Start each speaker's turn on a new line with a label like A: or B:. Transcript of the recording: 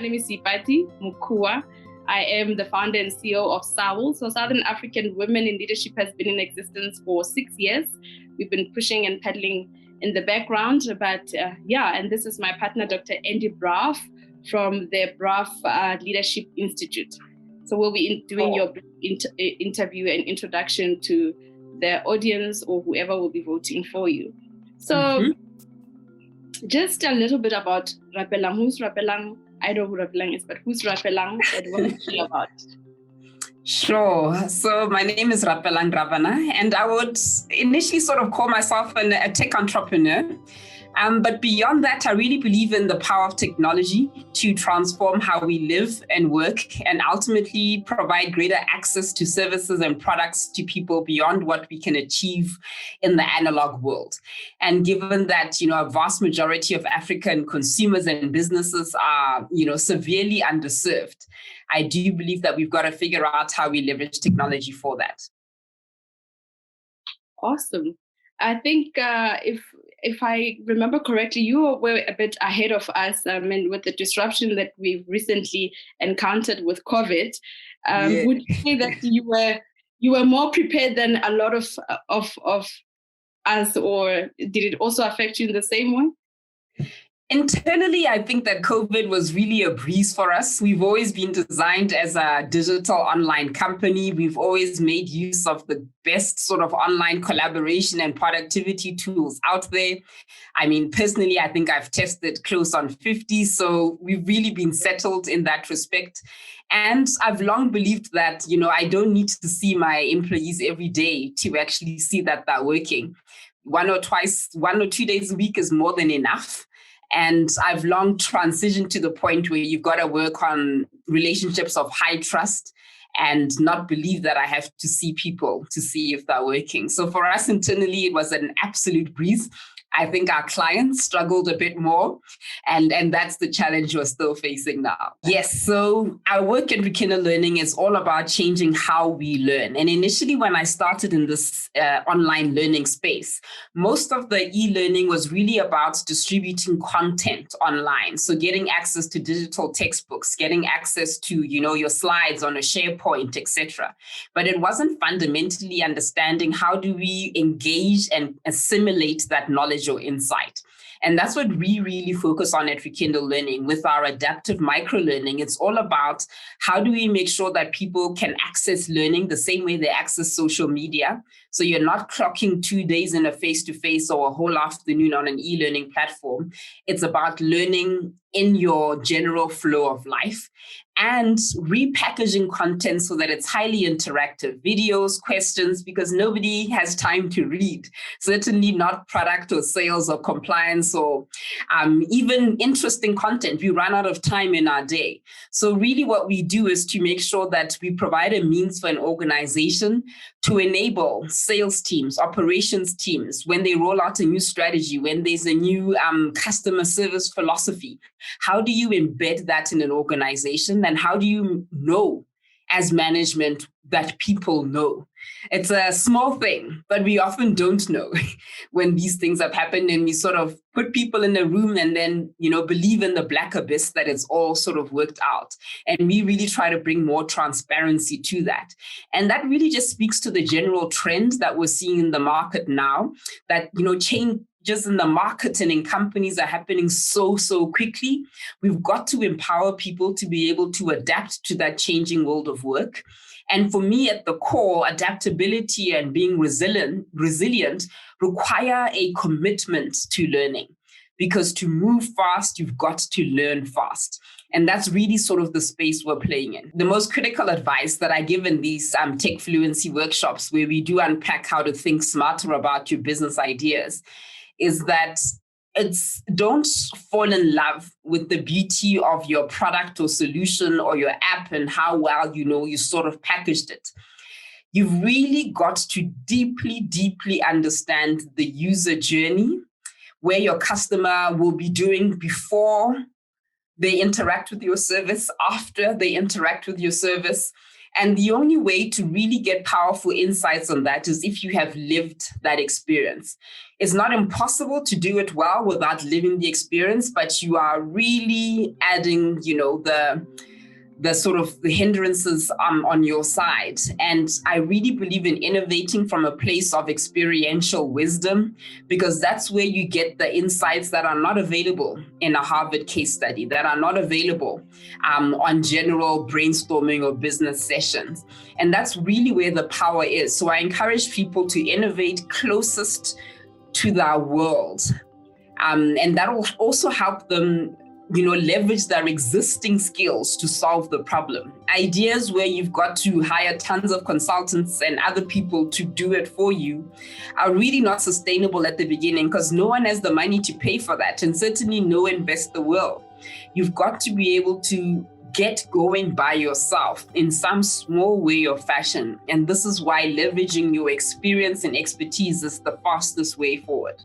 A: My name is Seipati Mokhuoa. I am the founder and CEO of SAWIL. So Southern African Women in Leadership has been in existence for 6 years. We've been pushing and peddling in the background, but and this is my partner, Dr. Brough from the Brough Leadership Institute. So we'll be doing your interview and introduction to the audience or whoever will be voting for you. So just a little bit about Rapelang. Who's Rapelang? I know who Rapelang is, but who's Rapelang and what is she about?
B: Sure. So my name is Rapelang Rabana, and I would initially sort of call myself a tech entrepreneur. But beyond that, I really believe in the power of technology to transform how we live and work and ultimately provide greater access to services and products to people beyond what we can achieve in the analog world. And given that, a vast majority of African consumers and businesses are, severely underserved, I do believe that we've got to figure out how we leverage technology for that.
A: Awesome. I think if I remember correctly, you were a bit ahead of us with the disruption that we've recently encountered with COVID. Would you say that you were more prepared than a lot of us, or did it also affect you in the same way?
B: Internally, I think that COVID was really a breeze for us. We've always been designed as a digital online company. We've always made use of the best sort of online collaboration and productivity tools out there. I mean, personally, I think I've tested close on 50. So we've really been settled in that respect. And I've long believed that, I don't need to see my employees every day to actually see that they're working. 1 or 2 days a week is more than enough. And I've long transitioned to the point where you've got to work on relationships of high trust and not believe that I have to see people to see if they're working. So for us internally, it was an absolute breeze. I think our clients struggled a bit more, and that's the challenge we're still facing now. Yes, so our work at Rekindle Learning is all about changing how we learn. And initially, when I started in this online learning space, most of the e-learning was really about distributing content online. So getting access to digital textbooks, getting access to, your slides on a SharePoint, etc. But it wasn't fundamentally understanding how do we engage and assimilate that knowledge or insight. And that's what we really focus on at Rekindle Learning with our adaptive microlearning. It's all about how do we make sure that people can access learning the same way they access social media. So you're not clocking 2 days in a face-to-face or a whole afternoon on an e-learning platform. It's about learning in your general flow of life and repackaging content so that it's highly interactive, videos, questions, because nobody has time to read. Certainly not product or sales or compliance or even interesting content. We run out of time in our day. So really what we do is to make sure that we provide a means for an organization to enable sales teams, operations teams, when they roll out a new strategy, when there's a new customer service philosophy. How do you embed that in an organization? And how do you know as management that people know? It's a small thing, but we often don't know when these things have happened, and we sort of put people in a room and then, believe in the black abyss that it's all sort of worked out. And we really try to bring more transparency to that. And that really just speaks to the general trend that we're seeing in the market now, that, changes in the market and in companies are happening so quickly. We've got to empower people to be able to adapt to that changing world of work. And for me, at the core, adaptability and being resilient require a commitment to learning, because to move fast, you've got to learn fast. And that's really sort of the space we're playing in. The most critical advice that I give in these tech fluency workshops, where we do unpack how to think smarter about your business ideas, is that don't fall in love with the beauty of your product or solution or your app and how well you sort of packaged it. You've really got to deeply understand the user journey, where your customer will be doing before they interact with your service, after they interact with your service, And the only way to really get powerful insights on that is if you have lived that experience. It's not impossible to do it well without living the experience, but you are really adding, the sort of the hindrances on your side. And I really believe in innovating from a place of experiential wisdom, because that's where you get the insights that are not available in a Harvard case study, that are not available on general brainstorming or business sessions. And that's really where the power is. So I encourage people to innovate closest to their world. And that will also help them leverage their existing skills to solve the problem. Ideas where you've got to hire tons of consultants and other people to do it for you are really not sustainable at the beginning, because no one has the money to pay for that, and certainly no investor will. You've got to be able to get going by yourself in some small way or fashion. And this is why leveraging your experience and expertise is the fastest way forward.